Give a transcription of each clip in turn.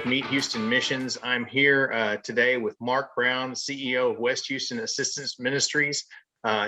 with Meet Houston Missions. I'm here today with Mark Brown, CEO of West Houston Assistance Ministries.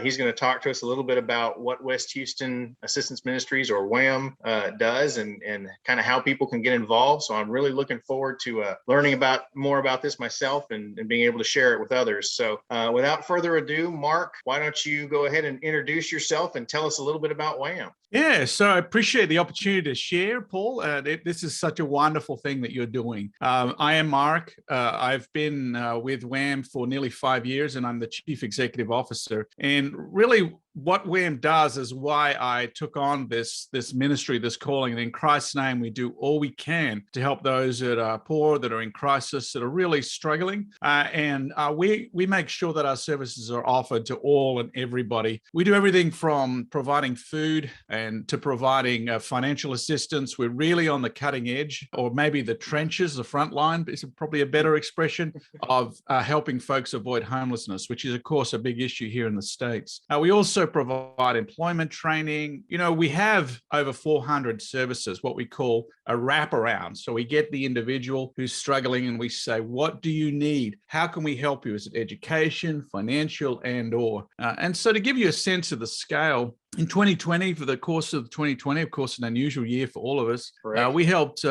He's going to talk to us a little bit about what West Houston Assistance Ministries, or WHAM, does and kind of how people can get involved. So I'm really looking forward to learning more about this myself and being able to share it with others. So without further ado, Mark, why don't you go ahead and introduce yourself and tell us a little bit about WHAM? Yeah, so I appreciate the opportunity to share, Paul. This is such a wonderful thing that you're doing. I am Mark. I've been with WHAM for nearly 5 years, and I'm the Chief Executive Officer. And really, what WHAM does is why I took on this ministry, this calling. And in Christ's name, we do all we can to help those that are poor, that are in crisis, that are really struggling. We make sure that our services are offered to all and everybody. We do everything from providing food and to providing financial assistance. We're really on the cutting edge, or maybe the trenches, the front line is probably a better expression, of helping folks avoid homelessness, which is, of course, a big issue here in the States. We also provide employment training. You know, we have over 400 services, what we call a wraparound. So we get the individual who's struggling and we say, what do you need? How can we help you? Is it education, financial, and/or? And so to give you a sense of the scale, in 2020, for the course of 2020, of course, an unusual year for all of us, we helped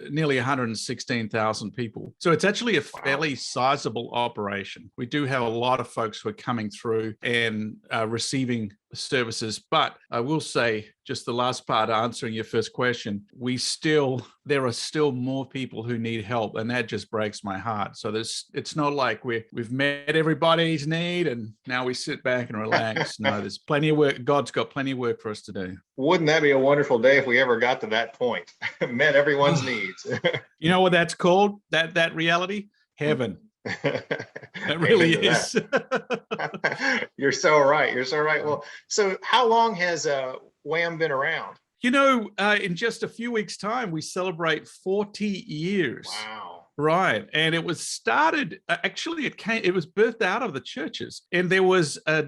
nearly 116,000 people. So it's actually a fairly sizable operation. We do have a lot of folks who are coming through and receiving services, but I will say, just the last part, answering your first question, there are still more people who need help, and that just breaks my heart. So it's not like we've met everybody's need and now we sit back and relax. No, there's plenty of work. God's got plenty of work for us to do. Wouldn't that be a wonderful day if we ever got to that point? Met everyone's needs. You know what that's called? That reality? Heaven. It really is. You're so right. You're so right. Well, so how long has WHAM been around? You know, in just a few weeks' time, we celebrate 40 years. Wow. Right. And it was started, actually, it was birthed out of the churches. And there was a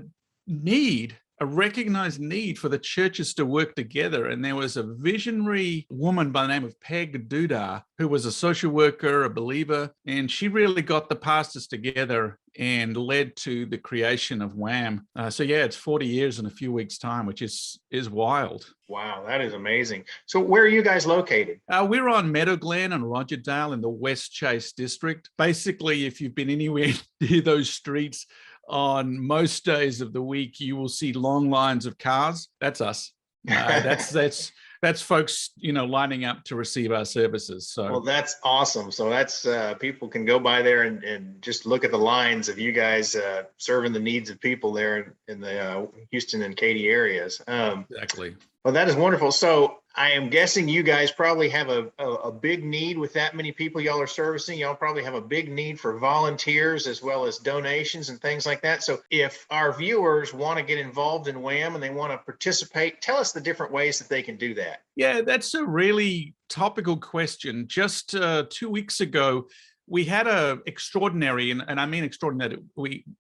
recognized need for the churches to work together. And there was a visionary woman by the name of Peg Dudar, who was a social worker, a believer, and she really got the pastors together and led to the creation of WHAM. So yeah, it's 40 years in a few weeks' time, which is wild. Wow, that is amazing. So where are you guys located? We're on Meadow Glen and Rogerdale in the West Chase district. Basically, if you've been anywhere near those streets, on most days of the week, you will see long lines of cars. That's us. That's folks, lining up to receive our services. So, well, that's awesome. So that's people can go by there and just look at the lines of you guys serving the needs of people there in the Houston and Katy areas. Exactly. Well, that is wonderful. So I am guessing you guys probably have a big need with that many people y'all are servicing. Y'all probably have a big need for volunteers as well as donations and things like that. So if our viewers want to get involved in WHAM and they want to participate, tell us the different ways that they can do that. Yeah, that's a really topical question. Just 2 weeks ago, we had a extraordinary, and I mean extraordinary,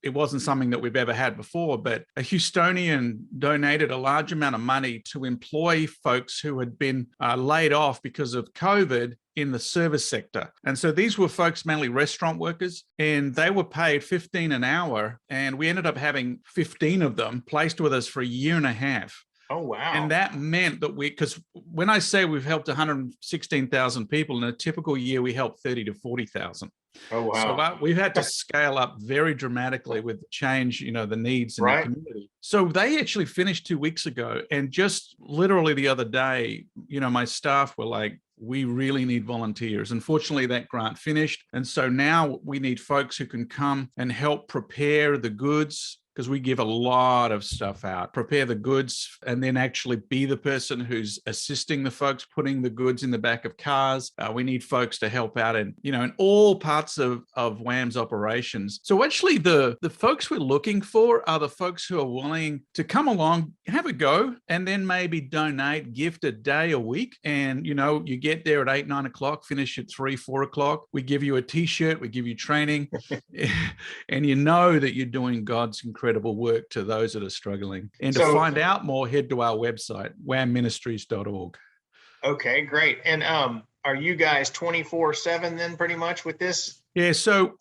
it wasn't something that we've ever had before, but a Houstonian donated a large amount of money to employ folks who had been laid off because of COVID in the service sector. And so these were folks, mainly restaurant workers, and they were paid $15 an hour. And we ended up having 15 of them placed with us for a year and a half. Oh, wow. And that meant that because when I say we've helped 116,000 people, in a typical year, we help 30 to 40,000. Oh, wow. So we've had to scale up very dramatically with the change, the needs in the community. So they actually finished 2 weeks ago. And just literally the other day, my staff were like, we really need volunteers. Unfortunately, that grant finished. And so now we need folks who can come and help prepare the goods, because we give a lot of stuff out, prepare the goods, and then actually be the person who's assisting the folks putting the goods in the back of cars. We need folks to help out in all parts of WHAM's operations. So actually the folks we're looking for are the folks who are willing to come along, have a go, and then maybe donate, gift a day a week. And, you get there at 8, 9 o'clock, finish at 3, 4 o'clock. We give you a t-shirt, we give you training, and that you're doing God's incredible work to those that are struggling. And to find out more, head to our website, whamministries.org. Okay, great. And are you guys 24/7 then pretty much with this? Yeah, so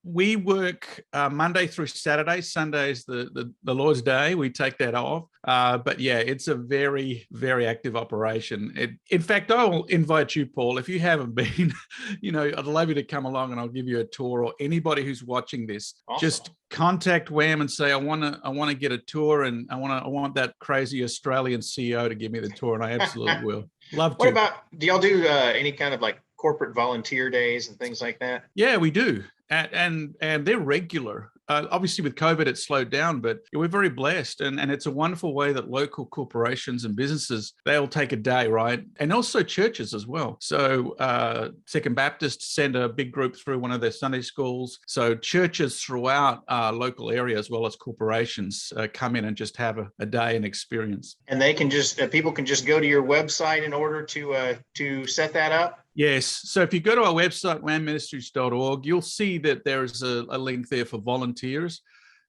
we work Monday through Saturday. Sunday's the Lord's Day. We take that off. But yeah, it's a very, very active operation. In fact, I will invite you, Paul, if you haven't been, I'd love you to come along and I'll give you a tour, or anybody who's watching this. Awesome. Just contact WHAM and say, I want to get a tour, and I want that crazy Australian CEO to give me the tour, and I absolutely will. Love to. What about, do y'all do any kind of like corporate volunteer days and things like that? Yeah, we do. And they're regular. Obviously, with COVID, it slowed down, but we're very blessed. And it's a wonderful way that local corporations and businesses, they'll take a day, right? And also churches as well. So Second Baptist send a big group through one of their Sunday schools. So churches throughout our local area, as well as corporations, come in and just have a day and experience. And they can just, people can just go to your website in order to set that up? Yes. So if you go to our website, whamministries.org, you'll see that there's a link there for volunteers.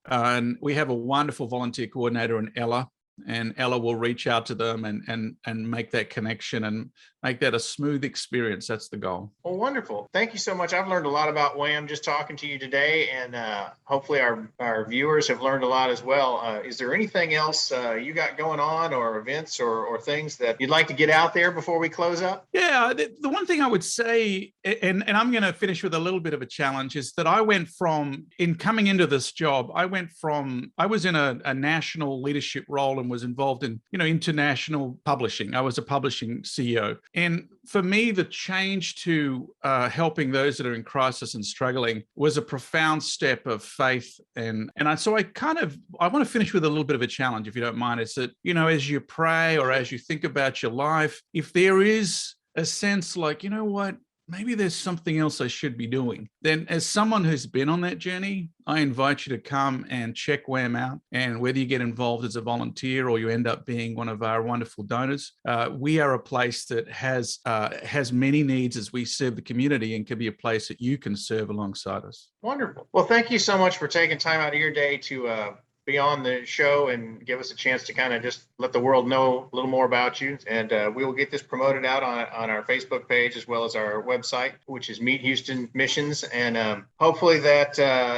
And we have a wonderful volunteer coordinator in Ella, and Ella will reach out to them and make that connection and make that a smooth experience. That's the goal. Well, wonderful. Thank you so much. I've learned a lot about WHAM just talking to you today, and hopefully our viewers have learned a lot as well. Is there anything else you got going on, or events or things that you'd like to get out there before we close up? Yeah, the one thing I would say, and I'm going to finish with a little bit of a challenge, is that I went from, in coming into this job, I was in a national leadership role and was involved in, international publishing. I was a publishing CEO. And for me, the change to helping those that are in crisis and struggling was a profound step of faith. And so I want to finish with a little bit of a challenge, if you don't mind. It's that, as you pray or as you think about your life, if there is a sense like, you know what, maybe there's something else I should be doing, then as someone who's been on that journey, I invite you to come and check WHAM out. And whether you get involved as a volunteer or you end up being one of our wonderful donors, we are a place that has many needs as we serve the community, and can be a place that you can serve alongside us. Wonderful. Well, thank you so much for taking time out of your day to be on the show and give us a chance to kind of just let the world know a little more about you. And we will get this promoted out on our Facebook page, as well as our website, which is Meet Houston Missions. And hopefully that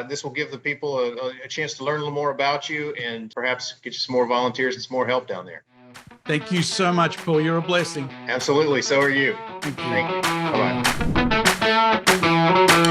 this will give the people a chance to learn a little more about you, and perhaps get you some more volunteers and some more help down there. Thank you so much, Paul. You're a blessing. Absolutely. So are you. Thank you. Thank you. Bye-bye.